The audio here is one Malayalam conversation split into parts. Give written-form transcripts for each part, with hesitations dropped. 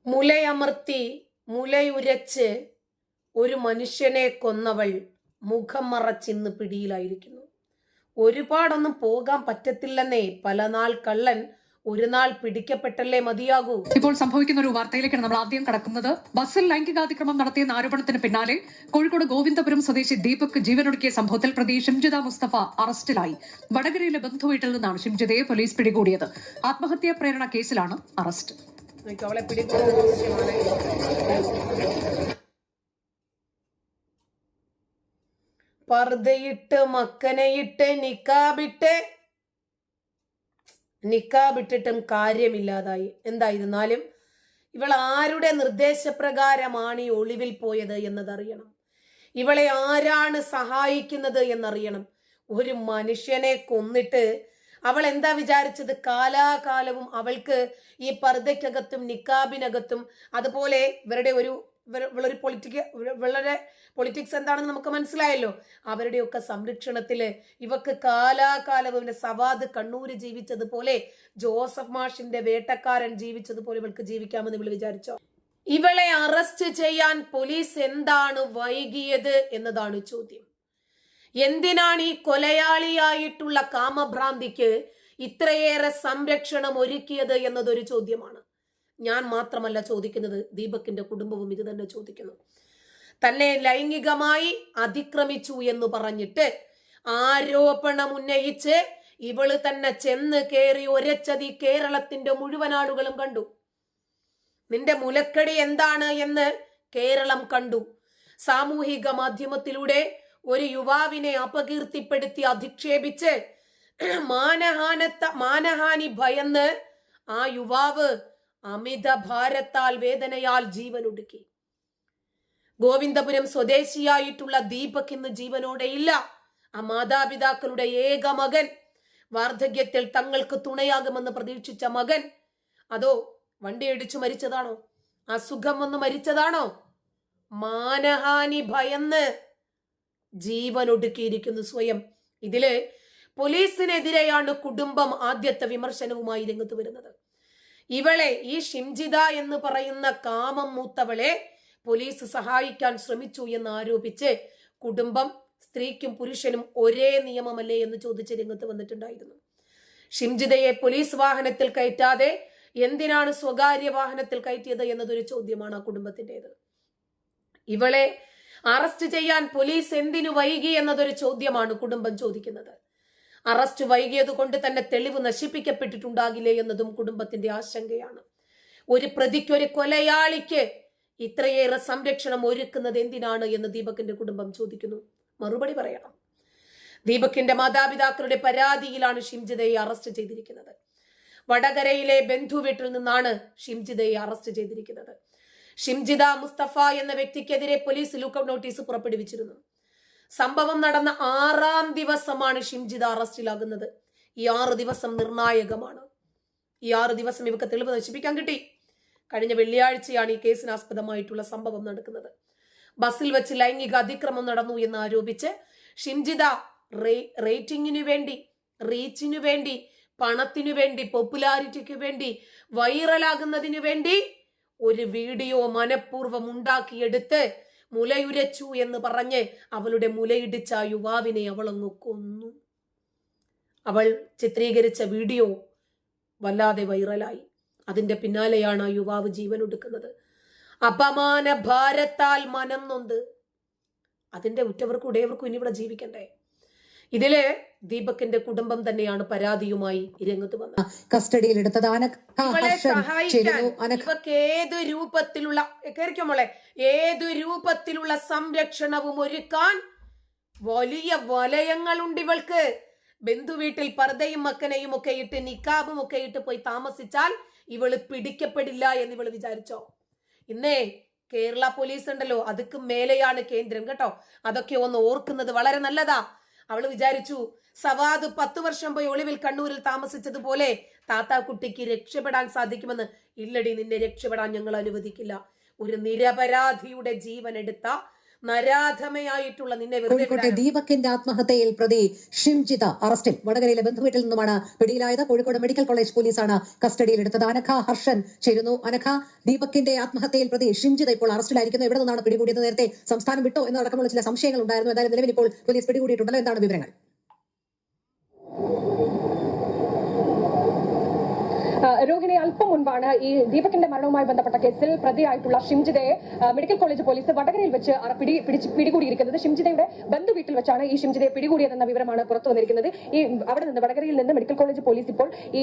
മുലയമർത്തി മുലയുരച്ച് ഒരു മനുഷ്യനെ കൊന്നവൾ മുഖം മറച്ചിന്ന് പിടിയിലായിരിക്കുന്നു. ഒരുപാടൊന്നും പോകാൻ പറ്റത്തില്ലെന്നേ. പല നാൾ കള്ളൻ ഒരു നാൾ പിടിക്കപ്പെട്ടല്ലേ മതിയാകൂ. ഇപ്പോൾ സംഭവിക്കുന്ന ഒരു വാർത്തയിലേക്കാണ് നമ്മൾ ആദ്യം കടക്കുന്നത്. ബസ്സിൽ ലൈംഗികാതിക്രമം നടത്തിയെന്ന ആരോപണത്തിന് പിന്നാലെ കോഴിക്കോട് ഗോവിന്ദപുരം സ്വദേശി ദീപക് ജീവനൊടുക്കിയ സംഭവത്തിൽ പ്രതി ഷിംജിത മുസ്തഫ അറസ്റ്റിലായി. വടകരയിലെ ബന്ധുവീട്ടിൽ നിന്നാണ് ഷിംജിതയെ പോലീസ് പിടികൂടിയത്. ആത്മഹത്യാ പ്രേരണ കേസിലാണ് അറസ്റ്റ്. പർദ്ദയിട്ട് മക്കനെയിട്ട് നിക്കാബിട്ടിട്ടും കാര്യമില്ലാതായി. എന്തായിരുന്നാലും ഇവൾ ആരുടെ നിർദ്ദേശപ്രകാരമാണ് ഈ ഒളിവിൽ പോയത് എന്നതറിയണം. ഇവളെ ആരാണ് സഹായിക്കുന്നത് എന്നറിയണം. ഒരു മനുഷ്യനെ കൊന്നിട്ട് അവൾ എന്താ വിചാരിച്ചത്? കാലാകാലവും അവൾക്ക് ഈ പർദ്ദയ്ക്കകത്തും നിക്കാബിനകത്തും അതുപോലെ ഇവരുടെ വളരെ പൊളിറ്റിക്സ് എന്താണെന്ന് നമുക്ക് മനസ്സിലായല്ലോ. അവരുടെയൊക്കെ സംരക്ഷണത്തില് ഇവക്ക് കാലാകാലവും സവാദ് കണ്ണൂര് ജീവിച്ചതുപോലെ ജോസഫ് മാഷിന്റെ വേട്ടക്കാരൻ ജീവിച്ചതുപോലെ ഇവൾക്ക് ജീവിക്കാമെന്ന് ഇവള് വിചാരിച്ചോ? ഇവളെ അറസ്റ്റ് ചെയ്യാൻ പോലീസ് എന്താണ് വൈകിയത് എന്നതാണ് ചോദ്യം. എന്തിനാണ് ഈ കൊലയാളിയായിട്ടുള്ള കാമഭ്രാന്തിക്ക് ഇത്രയേറെ സംരക്ഷണം ഒരുക്കിയത് എന്നതൊരു ചോദ്യമാണ്. ഞാൻ മാത്രമല്ല ചോദിക്കുന്നത്, ദീപകിന്റെ കുടുംബവും ഇത് തന്നെ ചോദിക്കുന്നു. തന്നെ ലൈംഗികമായി അതിക്രമിച്ചു എന്ന് പറഞ്ഞിട്ട് ആരോപണം ഉന്നയിച്ച് ഇവള് തന്നെ ചെന്ന് കയറി ഒരച്ചതി കേരളത്തിന്റെ മുഴുവൻ ആളുകളും കണ്ടു. നിന്റെ മുലക്കടി എന്താണ് എന്ന് കേരളം കണ്ടു. സാമൂഹിക മാധ്യമത്തിലൂടെ ഒരു യുവാവിനെ അപകീർത്തിപ്പെടുത്തി അധിക്ഷേപിച്ച് മാനഹാനി ഭയന്ന് ആ യുവാവ് അമിത ഭാരത്താൽ വേദനയാൽ ജീവനൊടുക്കി. ഗോവിന്ദപുരം സ്വദേശിയായിട്ടുള്ള ദീപക് ഇന്ന് ജീവനോടെ ഇല്ല. ആ മാതാപിതാക്കളുടെ ഏക മകൻ, വാർദ്ധക്യത്തിൽ തങ്ങൾക്ക് തുണയാകുമെന്ന് പ്രതീക്ഷിച്ച മകൻ, അതോ വണ്ടിയിടിച്ചു മരിച്ചതാണോ? അസുഖം വന്ന് മരിച്ചതാണോ? മാനഹാനി ഭയന്ന് ജീവനൊടുക്കിയിരിക്കുന്നു സ്വയം. ഇതില് പോലീസിനെതിരെയാണ് കുടുംബം ആദ്യത്തെ വിമർശനവുമായി രംഗത്ത് വരുന്നത്. ഇവളെ, ഈ ഷിംജിത എന്ന് പറയുന്ന കാമം മൂത്തവളെ പോലീസ് സഹായിക്കാൻ ശ്രമിച്ചു എന്ന് ആരോപിച്ച് കുടുംബം സ്ത്രീക്കും പുരുഷനും ഒരേ നിയമമല്ലേ എന്ന് ചോദിച്ച് രംഗത്ത് വന്നിട്ടുണ്ടായിരുന്നു. ഷിംജിതയെ പോലീസ് വാഹനത്തിൽ കയറ്റാതെ എന്തിനാണ് സ്വകാര്യ വാഹനത്തിൽ കയറ്റിയത് എന്നതൊരു ചോദ്യമാണ് ആ കുടുംബത്തിൻ്റെത്. ഇവളെ അറസ്റ്റ് ചെയ്യാൻ പോലീസ് എന്തിനു വൈകി എന്നതൊരു ചോദ്യമാണ് കുടുംബം ചോദിക്കുന്നത്. അറസ്റ്റ് വൈകിയത് കൊണ്ട് തന്നെ തെളിവ് നശിപ്പിക്കപ്പെട്ടിട്ടുണ്ടാകില്ലേ എന്നതും കുടുംബത്തിന്റെ ആശങ്കയാണ്. ഒരു പ്രതിക്ക്, ഒരു കൊലയാളിക്ക് ഇത്രയേറെ സംരക്ഷണം ഒരുക്കുന്നത് എന്തിനാണ് എന്ന് ദീപകിന്റെ കുടുംബം ചോദിക്കുന്നു. മറുപടി പറയണം. ദീപകിന്റെ മാതാപിതാക്കളുടെ പരാതിയിലാണ് ഷിംജിതയെ അറസ്റ്റ് ചെയ്തിരിക്കുന്നത്. വടകരയിലെ ബന്ധു വീട്ടിൽ നിന്നാണ് ഷിംജിതയെ അറസ്റ്റ് ചെയ്തിരിക്കുന്നത്. ഷിംജിത മുസ്തഫ എന്ന വ്യക്തിക്കെതിരെ പോലീസ് ലുക്കൌട്ട് നോട്ടീസ് പുറപ്പെടുവിച്ചിരുന്നു. സംഭവം നടന്ന 6-ാം ദിവസമാണ് ഷിംജിത അറസ്റ്റിലാകുന്നത്. ഈ 6 ദിവസം നിർണായകമാണ്. ഈ 6 ദിവസം ഇവക്ക് തെളിവ് നശിപ്പിക്കാൻ കിട്ടി. കഴിഞ്ഞ വെള്ളിയാഴ്ചയാണ് ഈ കേസിനാസ്പദമായിട്ടുള്ള സംഭവം നടക്കുന്നത്. ബസ്സിൽ വെച്ച് ലൈംഗിക അതിക്രമം നടന്നു എന്ന് ആരോപിച്ച് ഷിംജിത റേറ്റിംഗിനു വേണ്ടി, റീച്ചിനു വേണ്ടി, പണത്തിനു വേണ്ടി, പോപ്പുലാരിറ്റിക്ക് വേണ്ടി, വൈറലാകുന്നതിനു വേണ്ടി ഒരു വീഡിയോ മനഃപൂർവ്വം ഉണ്ടാക്കിയെടുത്ത് മുലയുരച്ചു എന്ന് പറഞ്ഞ് അവളുടെ മുലയിടിച്ച യുവാവിനെ അവളങ്ങ് കൊന്നു. അവൾ ചിത്രീകരിച്ച വീഡിയോ വല്ലാതെ വൈറലായി. അതിന്റെ പിന്നാലെയാണ് ആ യുവാവ് ജീവനൊടുക്കുന്നത്. അപമാന ഭാരത്താൽ മനം നൊന്ത്. അതിന്റെ ഉറ്റവർക്കും ഉടയവർക്കും ഇനി ഇവിടെ ജീവിക്കണ്ടേ? ഇതില് ദീപകിന്റെ കുടുംബം തന്നെയാണ് പരാതിയുമായി രംഗത്ത് വന്നത്. കസ്റ്റഡിയിലെടുത്തതാണ് ഇവളെ സഹായിക്കാൻ ഇവർക്ക് ഏതു രൂപത്തിലുള്ള സംരക്ഷണവും ഒരുക്കാൻ വലിയ വലയങ്ങളുണ്ട് ഇവൾക്ക്. ബന്ധുവീട്ടിൽ പർദ്ദയും മക്കനെയും ഒക്കെ ഇട്ട് നിക്കാബും ഒക്കെ ഇട്ട് പോയി താമസിച്ചാൽ ഇവള് പിടിക്കപ്പെടില്ല എന്ന് ഇവള് വിചാരിച്ചോ? ഇന്നേ കേരള പോലീസ് ഉണ്ടല്ലോ, അതുക്ക് മേലെയാണ് കേന്ദ്രം കേട്ടോ. അതൊക്കെ ഒന്ന് ഓർക്കുന്നത് വളരെ നല്ലതാ. അവള് വിചാരിച്ചു സവാദ് 10 വർഷം പോയി ഒളിവിൽ കണ്ണൂരിൽ താമസിച്ചതുപോലെ താത്താക്കുട്ടിക്ക് രക്ഷപ്പെടാൻ സാധിക്കുമെന്ന്. ഇല്ലടി, നിന്നെ രക്ഷപ്പെടാൻ ഞങ്ങൾ അനുവദിക്കില്ല. ഒരു നിരപരാധിയുടെ ജീവൻ എടുത്ത നരാധമയായിട്ടുള്ള നിന്നെ കോഴിക്കോട്ടെ ദീപകിന്റെ ആത്മഹത്യയിൽ പ്രതി ഷിംജിത അറസ്റ്റിൽ. വടകരയിലെ ബന്ധുവീട്ടിൽ നിന്നുമാണ് പിടിയിലായത്. കോഴിക്കോട് മെഡിക്കൽ കോളേജ് പോലീസാണ് കസ്റ്റഡിയിലെടുത്തത്. അനഘ ഹർഷൻ ചേരുന്നു. അനഘ, ദീപകിന്റെ ആത്മഹത്യയിൽ പ്രതി ഷിംജിത ഇപ്പോൾ അറസ്റ്റിലായിരിക്കുന്നു. എവിടെ നിന്നാണ് പിടികൂടിയത്? നേരത്തെ സംസ്ഥാനം വിട്ടോ എന്നടക്കമുള്ള ചില സംശയങ്ങൾ ഉണ്ടായിരുന്നു. എന്തായാലും നിലവിൽ ഇപ്പോൾ പോലീസ് പിടികൂടിയിട്ടുണ്ടല്ലോ. എന്താണ് വിവരങ്ങൾ? രോഹിണി, അല്പം മുൻപാണ് ഈ ദീപകിന്റെ മരണവുമായി ബന്ധപ്പെട്ട കേസിൽ പ്രതിയായിട്ടുള്ള ഷിംജിതയെ മെഡിക്കൽ കോളേജ് പോലീസ് വടകരയിൽ വെച്ച് പിടികൂടിയിരിക്കുന്നത്. ഷിംജിതയുടെ ബന്ധുവീട്ടിൽ വെച്ചാണ് ഈ ഷിംജിതയെ പിടികൂടിയതെന്ന വിവരമാണ് പുറത്തു വന്നിരിക്കുന്നത്. ഈ അവിടെ നിന്ന് വടകരയിൽ നിന്ന് മെഡിക്കൽ കോളേജ് പോലീസ് ഇപ്പോൾ ഈ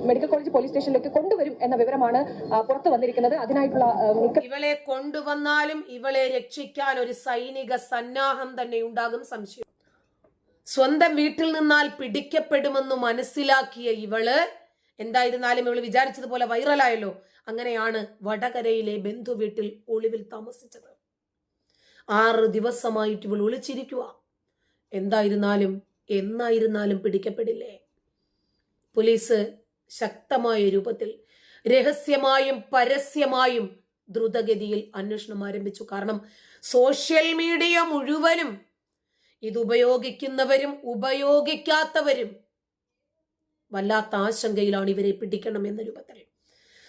മെഡിക്കൽ കോളേജ് പോലീസ് സ്റ്റേഷനിലേക്ക് കൊണ്ടുവരും എന്ന വിവരമാണ് പുറത്തു വന്നിരിക്കുന്നത്. അതിനായിട്ടുള്ള ഇവളെ കൊണ്ടുവന്നാലും ഇവളെ രക്ഷിക്കാൻ ഒരു സൈനിക സന്നാഹം തന്നെ ഉണ്ടാകും സംശയം. സ്വന്തം വീട്ടിൽ നിന്നാൽ പിടിക്കപ്പെടുമെന്ന് മനസ്സിലാക്കിയ ഇവള് എന്തായിരുന്നാലും ഇവള് വിചാരിച്ചതുപോലെ വൈറലായല്ലോ. അങ്ങനെയാണ് വടകരയിലെ ബന്ധു വീട്ടിൽ ഒളിവിൽ താമസിച്ചത്. 6 ദിവസമായിട്ട് ഇവൾ ഒളിച്ചിരിക്കുക. എന്തായിരുന്നാലും എന്നായിരുന്നാലും പിടിക്കപ്പെടില്ലേ? പോലീസ് ശക്തമായ രൂപത്തിൽ രഹസ്യമായും പരസ്യമായും ദ്രുതഗതിയിൽ അന്വേഷണം ആരംഭിച്ചു. കാരണം സോഷ്യൽ മീഡിയ മുഴുവനും ഇത് ഉപയോഗിക്കുന്നവരും ഉപയോഗിക്കാത്തവരും വല്ലാത്ത ആശങ്കയിലാണ് ഇവരെ പിടിക്കണം എന്ന രൂപത്തിൽ.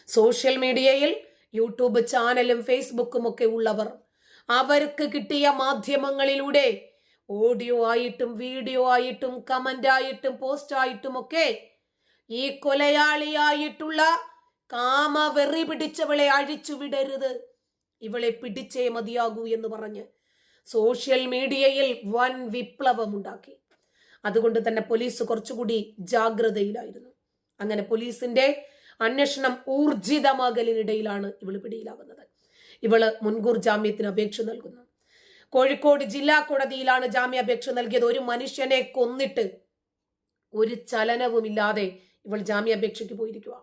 സോഷ്യൽ മീഡിയയിൽ യൂട്യൂബ് ചാനലും ഫേസ്ബുക്കും ഒക്കെ ഉള്ളവർ അവർക്ക് കിട്ടിയ മാധ്യമങ്ങളിലൂടെ ഓഡിയോ ആയിട്ടും വീഡിയോ ആയിട്ടും കമന്റ് ആയിട്ടും പോസ്റ്റ് ആയിട്ടും ഒക്കെ ഈ കൊലയാളിയായിട്ടുള്ള കാമവെറി പിടിച്ചവളെ അഴിച്ചു വിടരുത്, ഇവളെ പിടിച്ചേ മതിയാകൂ എന്ന് പറഞ്ഞ് സോഷ്യൽ മീഡിയയിൽ വൻ വിപ്ലവമുണ്ടാക്കി. അതുകൊണ്ട് തന്നെ പോലീസ് കുറച്ചുകൂടി ജാഗ്രതയിലായിരുന്നു. അങ്ങനെ പോലീസിന്റെ അന്വേഷണം ഊർജിതമാകലിനിടയിലാണ് ഇവള് പിടിയിലാകുന്നത്. ഇവള് മുൻകൂർ ജാമ്യത്തിന് അപേക്ഷ നൽകുന്നു. കോഴിക്കോട് ജില്ലാ കോടതിയിലാണ് ജാമ്യാപേക്ഷ നൽകിയത്. ഒരു മനുഷ്യനെ കൊന്നിട്ട് ഒരു ചലനവുമില്ലാതെ ഇവൾ ജാമ്യാപേക്ഷയ്ക്ക് പോയിരിക്കുക.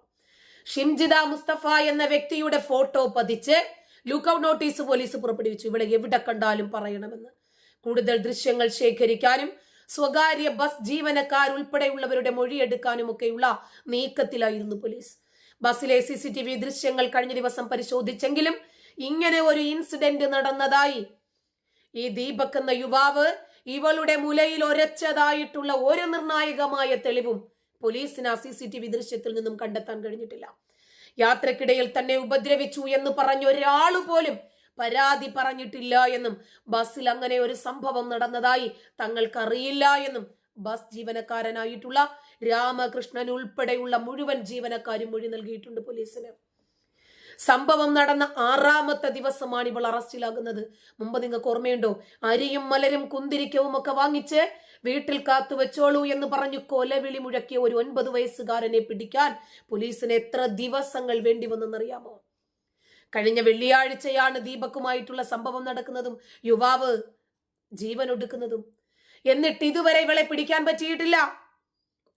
ഷിംജിത മുസ്തഫ എന്ന വ്യക്തിയുടെ ഫോട്ടോ പതിച്ച് ലുക്കൌട്ട് നോട്ടീസ് പോലീസ് പുറപ്പെടുവിച്ചു. ഇവളെ എവിടെ കണ്ടാലും പറയണമെന്ന്. കൂടുതൽ ദൃശ്യങ്ങൾ ശേഖരിക്കാനും സ്വകാര്യ ബസ് ജീവനക്കാരുൾപ്പെടെയുള്ളവരുടെ മൊഴിയെടുക്കാനും ഒക്കെയുള്ള നീക്കത്തിലായിരുന്നു പോലീസ്. ബസ്സിലെ CCTV ദൃശ്യങ്ങൾ കഴിഞ്ഞ ദിവസം പരിശോധിച്ചെങ്കിലും ഇങ്ങനെ ഒരു ഇൻസിഡന്റ് നടന്നതായി ഈ ദീപക് എന്ന യുവാവ് ഇവളുടെ മുലയിൽ ഒരച്ചതായിട്ടുള്ള ഒരു നിർണായകമായ തെളിവും പോലീസിന് ആ CCTV ദൃശ്യത്തിൽ നിന്നും കണ്ടെത്താൻ കഴിഞ്ഞിട്ടില്ല. യാത്രക്കിടയിൽ തന്നെ ഉപദ്രവിച്ചു എന്ന് പറഞ്ഞ ഒരാള് പോലും പരാതി പറഞ്ഞിട്ടില്ല എന്നും ബസ്സിൽ അങ്ങനെ ഒരു സംഭവം നടന്നതായി തങ്ങൾക്കറിയില്ല എന്നും ബസ് ജീവനക്കാരനായിട്ടുള്ള രാമകൃഷ്ണൻ ഉൾപ്പെടെയുള്ള മുഴുവൻ ജീവനക്കാരും മൊഴി നൽകിയിട്ടുണ്ട് പോലീസിന്. സംഭവം നടന്ന 6ാമത്തെ ദിവസമാണ് ഇവൾ അറസ്റ്റിലാകുന്നത്. മുമ്പ് നിങ്ങൾക്ക് ഓർമ്മയുണ്ടോ? അരിയും മലരും കുന്തിരിക്കവും ഒക്കെ വാങ്ങിച്ച് വീട്ടിൽ കാത്തുവെച്ചോളൂ എന്ന് പറഞ്ഞു കൊലവിളി മുഴക്കിയ ഒരു 9 വയസ്സുകാരനെ പിടിക്കാൻ പോലീസിന് എത്ര ദിവസങ്ങൾ വേണ്ടി വന്നെന്നറിയാമോ? കഴിഞ്ഞ വെള്ളിയാഴ്ചയാണ് ദീപക്കുമായിട്ടുള്ള സംഭവം നടക്കുന്നതും യുവാവ് ജീവൻ ഒടുക്കുന്നതും. എന്നിട്ട് ഇതുവരെ ഇവളെ പിടിക്കാൻ പറ്റിയിട്ടില്ല.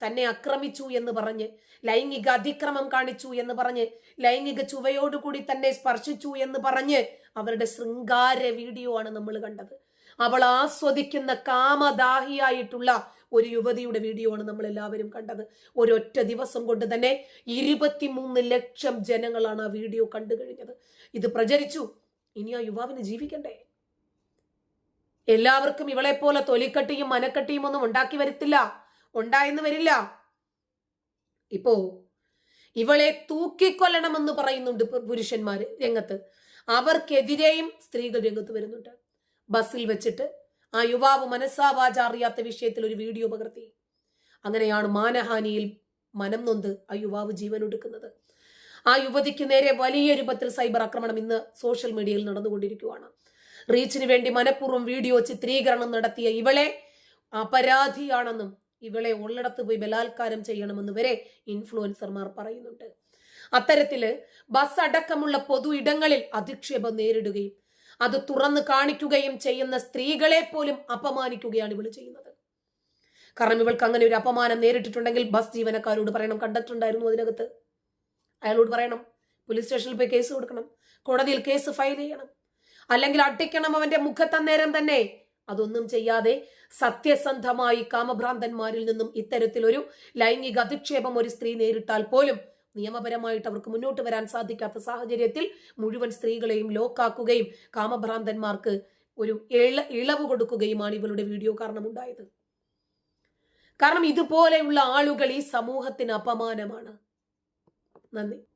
തന്നെ ആക്രമിച്ചു എന്ന് പറഞ്ഞ്, ലൈംഗിക അതിക്രമം കാണിച്ചു എന്ന് പറഞ്ഞ്, ലൈംഗിക ചുവയോടുകൂടി തന്നെ സ്പർശിച്ചു എന്ന് പറഞ്ഞ് അവരുടെ ശൃംഗാര വീഡിയോ ആണ് നമ്മൾ കണ്ടത്. അവൾ ആസ്വദിക്കുന്ന കാമദാഹിയായിട്ടുള്ള ഒരു യുവതിയുടെ വീഡിയോ ആണ് നമ്മൾ എല്ലാവരും കണ്ടത്. ഒരൊറ്റ ദിവസം കൊണ്ട് തന്നെ 23 ലക്ഷം ജനങ്ങളാണ് ആ വീഡിയോ കണ്ടു കഴിഞ്ഞത്. ഇത് പ്രചരിച്ചു. ഇനി ആ യുവാവിന് ജീവിക്കണ്ടേ? എല്ലാവർക്കും ഇവളെ പോലെ തൊലിക്കട്ടിയും മനക്കട്ടിയും ഒന്നും ഉണ്ടാക്കി വരത്തില്ല, ഉണ്ടായെന്ന് വരില്ല. ഇപ്പോ ഇവളെ തൂക്കിക്കൊല്ലണമെന്ന് പറയുന്നുണ്ട് പുരുഷന്മാര് രംഗത്ത്. അവർക്കെതിരെയും സ്ത്രീകൾ രംഗത്ത് വരുന്നുണ്ട്. ബസ്സിൽ വെച്ചിട്ട് ആ യുവാവ് മനസ്സാവാച അറിയാത്ത വിഷയത്തിൽ ഒരു വീഡിയോ പകർത്തി. അങ്ങനെയാണ് മാനഹാനിയിൽ മനം നൊന്ത് ആ യുവാവ് ജീവൻ ഒടുക്കുന്നത്. ആ യുവതിക്ക് നേരെ വലിയ രൂപത്തിൽ സൈബർ ആക്രമണം ഇന്ന് സോഷ്യൽ മീഡിയയിൽ നടന്നുകൊണ്ടിരിക്കുകയാണ്. റീച്ചിന് വേണ്ടി മനഃപൂർവ്വം വീഡിയോ ചിത്രീകരണം നടത്തിയ ഇവളെ അപരാധിയാണെന്നും ഇവളെ ഉള്ളിടത്ത് പോയി ബലാത്കാരം ചെയ്യണമെന്ന് വരെ ഇൻഫ്ലുവൻസർമാർ പറയുന്നുണ്ട്. അത്തരത്തില് ബസ് അടക്കമുള്ള പൊതു ഇടങ്ങളിൽ അധിക്ഷേപം നേരിടുകയും അത് തുറന്നു കാണിക്കുകയും ചെയ്യുന്ന സ്ത്രീകളെ പോലും അപമാനിക്കുകയാണ് ഇവൾ ചെയ്യുന്നത്. കാരണം ഇവൾക്ക് അങ്ങനെ ഒരു അപമാനം നേരിട്ടിട്ടുണ്ടെങ്കിൽ ബസ് ജീവനക്കാരോട് പറയണം, കണ്ടക്ടർ ഉണ്ടായിരുന്നു അതിനകത്ത്, അയാളോട് പറയണം, പോലീസ് സ്റ്റേഷനിൽ പോയി കേസ് കൊടുക്കണം, കോടതിയിൽ കേസ് ഫയൽ ചെയ്യണം, അല്ലെങ്കിൽ അട്ടിക്കണം അവന്റെ മുഖത്തന്നേരം തന്നെ. അതൊന്നും ചെയ്യാതെ സത്യസന്ധമായി കാമഭ്രാന്തന്മാരിൽ നിന്നും ഇത്തരത്തിലൊരു ലൈംഗിക അധിക്ഷേപം ഒരു സ്ത്രീ നേരിട്ടാൽ പോലും നിയമപരമായിട്ട് അവർക്ക് മുന്നോട്ട് വരാൻ സാധിക്കാത്ത സാഹചര്യത്തിൽ മുഴുവൻ സ്ത്രീകളെയും ലോക്കാക്കുകയും കാമഭ്രാന്തന്മാർക്ക് ഒരു ഇളവ് കൊടുക്കുകയുമാണ് ഇവളുടെ വീഡിയോ കാരണം ഉണ്ടായത്. കാരണം ഇതുപോലെയുള്ള ആളുകൾ ഈ സമൂഹത്തിന് അപമാനമാണ്. നന്ദി.